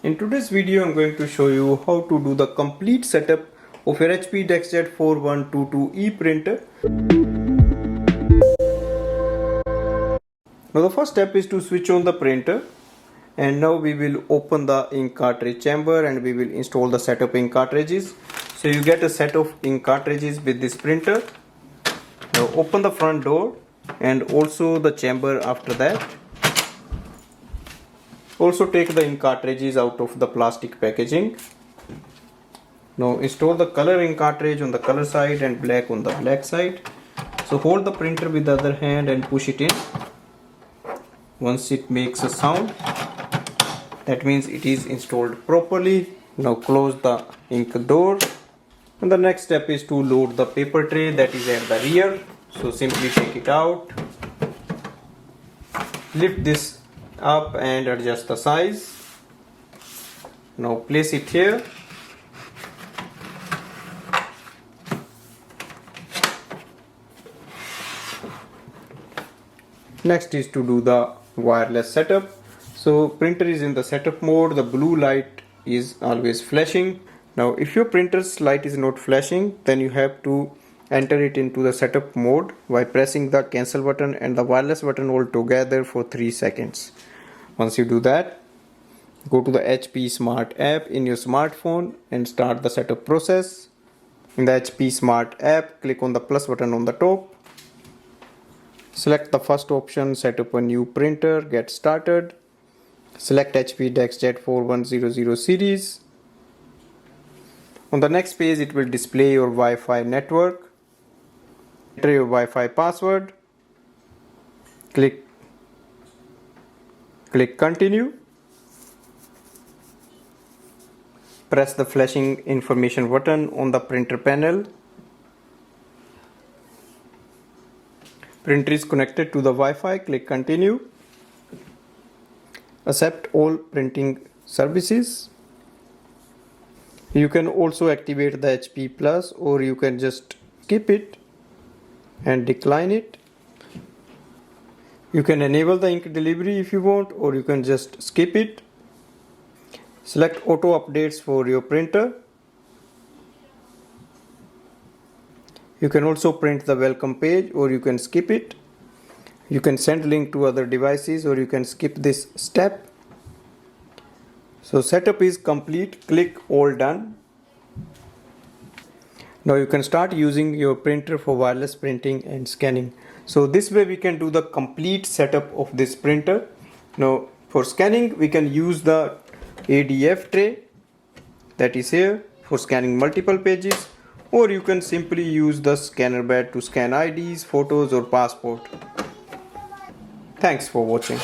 In today's video, I'm going to show you how to do the complete setup of your HP DeskJet 4122e printer. Now the first step is to switch on the printer, and now we will open the ink cartridge chamber and we will install the setup ink cartridges. So you get a set of ink cartridges with this printer. Now open the front door and also the chamber after that. Also take the ink cartridges out of the plastic packaging. Now install the color ink cartridge on the color side and black on the black side. So hold the printer with the other hand and push it in. Once it makes a sound, that means it is installed properly. Now close the ink door. And the next step is to load the paper tray that is at the rear. So simply take it out. Lift this up and adjust the size. Now place it here. Next is to do the wireless setup. So printer is in the setup mode. The blue light is always flashing. Now if your printer's light is not flashing, then you have to enter it into the setup mode by pressing the cancel button and the wireless button all together for 3 seconds. Once you do that, go to the HP Smart app in your smartphone and start the setup process. In the HP Smart app, click on the plus button on the top. Select the first option, set up a new printer, get started. Select HP DeskJet 4122 series. On the next page, it will display your Wi-Fi network. Enter your Wi-Fi password. Click continue. Press the flashing information button on the printer panel. Printer is connected to the Wi-Fi. Click continue. Accept all printing services. You can also activate the HP Plus, or you can just skip it and decline it. You can enable the ink delivery if you want, or you can just skip it. Select auto updates for your printer. You can also print the welcome page, or you can skip it. You can send link to other devices, or you can skip this step. So setup is complete. Click all done. Now you can start using your printer for wireless printing and scanning. So this way we can do the complete setup of this printer. Now for scanning, we can use the ADF tray that is here for scanning multiple pages, or you can simply use the scanner bed to scan IDs, photos or passport. Thanks for watching.